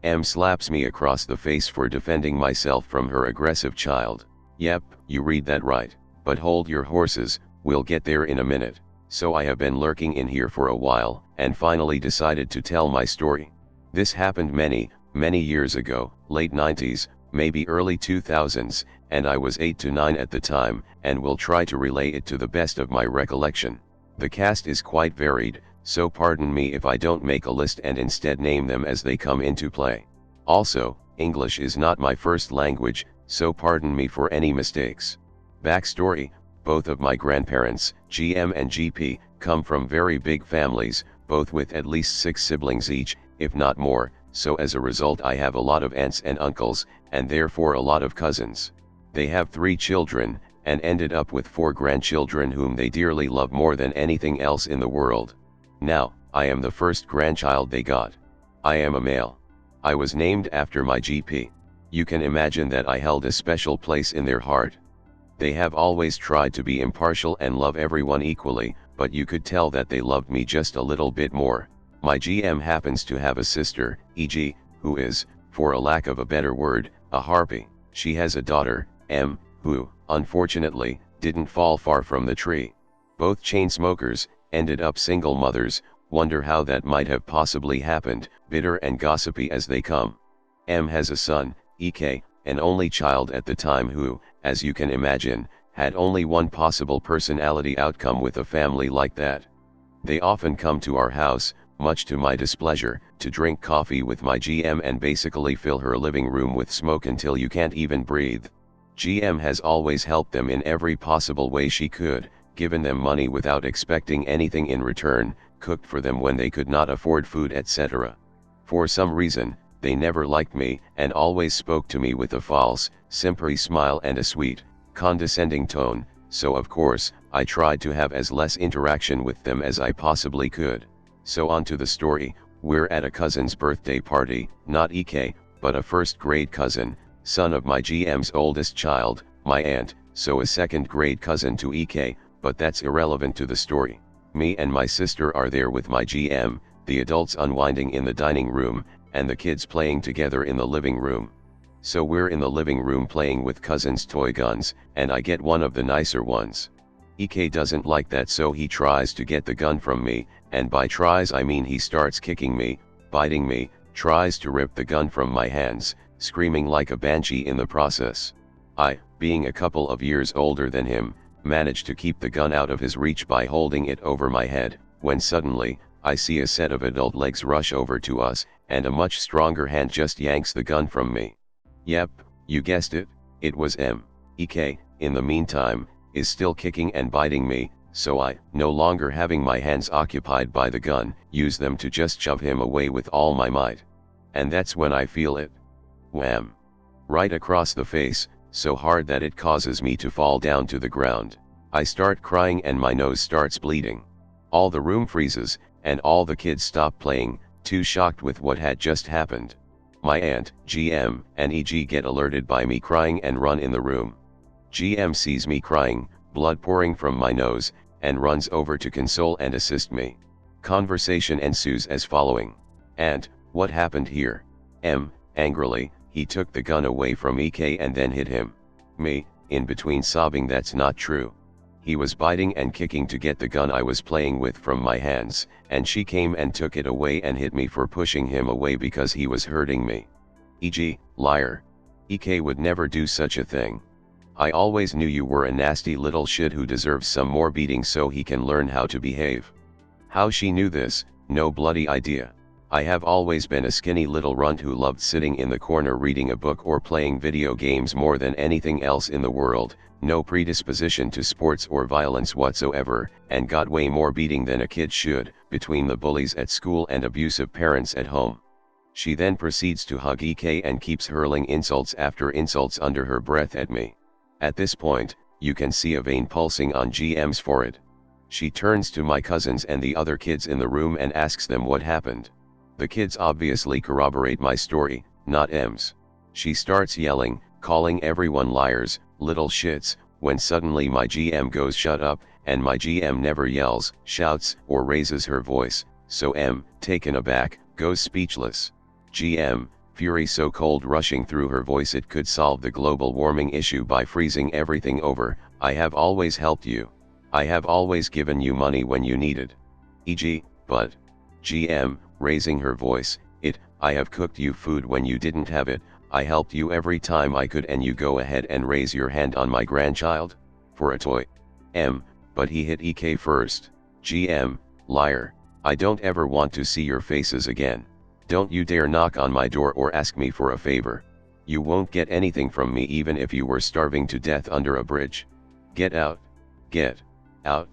M slaps me across the face for defending myself from her aggressive child. Yep, you read that right, but hold your horses, we'll get there in a minute. So I have been lurking in here for a while, and finally decided to tell my story. This happened many years ago, late 90s, maybe early 2000s, and I was 8 to 9 at the time, and will try to relay it to the best of my recollection. The cast is quite varied, so pardon me if I don't make a list and instead name them as they come into play. Also, English is not my first language, so pardon me for any mistakes. Backstory: both of my grandparents, GM and GP, come from very big families, both with at least 6 siblings each, if not more, so as a result I have a lot of aunts and uncles, and therefore a lot of cousins. They have 3 children, and ended up with 4 grandchildren whom they dearly love more than anything else in the world. Now, I am the first grandchild they got. I am a male. I was named after my GP. You can imagine that I held a special place in their heart. They have always tried to be impartial and love everyone equally, but you could tell that they loved me just a little bit more. My GM happens to have a sister, e.g., who is, for a lack of a better word, a harpy. She has a daughter, M, who, unfortunately, didn't fall far from the tree. Both chain smokers, ended up single mothers. Wonder how that might have possibly happened, bitter and gossipy as they come. M has a son, EK, an only child at the time who, as you can imagine, had only one possible personality outcome with a family like that. They often come to our house, much to my displeasure, to drink coffee with my GM and basically fill her living room with smoke until you can't even breathe. GM has always helped them in every possible way she could, given them money without expecting anything in return, cooked for them when they could not afford food, etc. For some reason, they never liked me, and always spoke to me with a false, simpering smile and a sweet, condescending tone, so of course, I tried to have as less interaction with them as I possibly could. So on to the story. We're at a cousin's birthday party, not EK, but a first-grade cousin, son of my GM's oldest child, my aunt, so a second-grade cousin to EK, but that's irrelevant to the story. Me and my sister are there with my GM, the adults unwinding in the dining room, and the kids playing together in the living room. So we're in the living room playing with cousin's toy guns, and I get one of the nicer ones. EK doesn't like that, so he tries to get the gun from me, and by tries I mean he starts kicking me, biting me, tries to rip the gun from my hands, screaming like a banshee in the process. I, being a couple of years older than him, managed to keep the gun out of his reach by holding it over my head, when suddenly, I see a set of adult legs rush over to us, and a much stronger hand just yanks the gun from me. Yep, you guessed it, it was M. EK, in the meantime, is still kicking and biting me, so I, no longer having my hands occupied by the gun, use them to just shove him away with all my might. And that's when I feel it. Wham! Right across the face, so hard that it causes me to fall down to the ground. I start crying and my nose starts bleeding. All the room freezes, and all the kids stop playing, too shocked with what had just happened. My aunt, GM, and EG get alerted by me crying and run in the room. GM sees me crying, blood pouring from my nose, and runs over to console and assist me. Conversation ensues as following. Aunt, what happened here? M, angrily, he took the gun away from EK and then hit him. Me, in between sobbing, that's not true. He was biting and kicking to get the gun I was playing with from my hands, and she came and took it away and hit me for pushing him away because he was hurting me. E.g., liar. EK would never do such a thing. I always knew you were a nasty little shit who deserves some more beating so he can learn how to behave. How she knew this, no bloody idea. I have always been a skinny little runt who loved sitting in the corner reading a book or playing video games more than anything else in the world, no predisposition to sports or violence whatsoever, and got way more beating than a kid should, between the bullies at school and abusive parents at home. She then proceeds to hug EK and keeps hurling insults after insults under her breath at me. At this point, you can see a vein pulsing on GM's forehead. She turns to my cousins and the other kids in the room and asks them what happened. The kids obviously corroborate my story, not M's. She starts yelling, calling everyone liars, little shits, when suddenly my GM goes shut up, and my GM never yells, shouts, or raises her voice, so M, taken aback, goes speechless. GM, fury so cold rushing through her voice it could solve the global warming issue by freezing everything over. I have always helped you. I have always given you money when you needed. E.g., but. GM, raising her voice, I have cooked you food when you didn't have it, I helped you every time I could and you go ahead and raise your hand on my grandchild? For a toy? M, but he hit EK first. GM, liar, I don't ever want to see your faces again. Don't you dare knock on my door or ask me for a favor. You won't get anything from me even if you were starving to death under a bridge. Get out. Get out.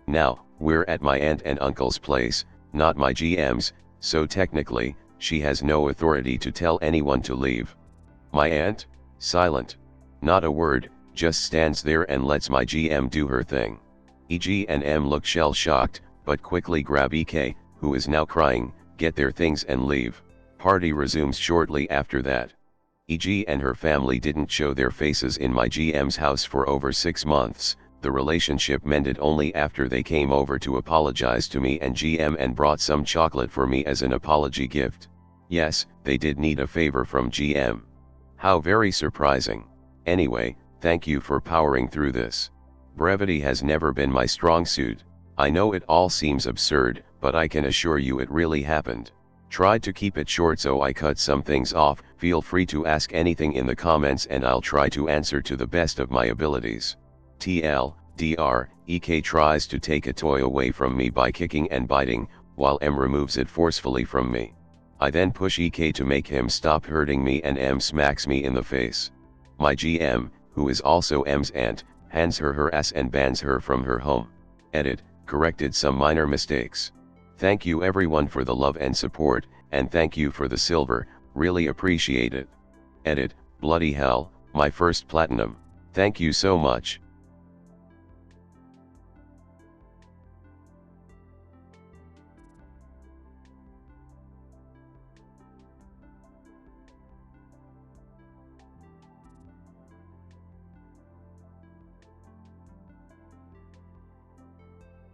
Now, we're at my aunt and uncle's place, not my GM's, so technically, she has no authority to tell anyone to leave. My aunt? Silent. Not a word, just stands there and lets my GM do her thing. EG and M look shell-shocked, but quickly grab EK, who is now crying, get their things and leave. Party resumes shortly after that. EG and her family didn't show their faces in my GM's house for over 6 months. The relationship mended only after they came over to apologize to me and GM and brought some chocolate for me as an apology gift. Yes, they did need a favor from GM. How very surprising. Anyway, thank you for powering through this. Brevity has never been my strong suit. I know it all seems absurd, but I can assure you it really happened. Tried to keep it short so I cut some things off. Feel free to ask anything in the comments and I'll try to answer to the best of my abilities. TL:(Dr) EK tries to take a toy away from me by kicking and biting, while M removes it forcefully from me. I then push EK to make him stop hurting me and M smacks me in the face. My GM, who is also M's aunt, hands her ass and bans her from her home. Edit, corrected some minor mistakes. Thank you everyone for the love and support, and thank you for the silver, really appreciate it. Edit, bloody hell, my first platinum. Thank you so much.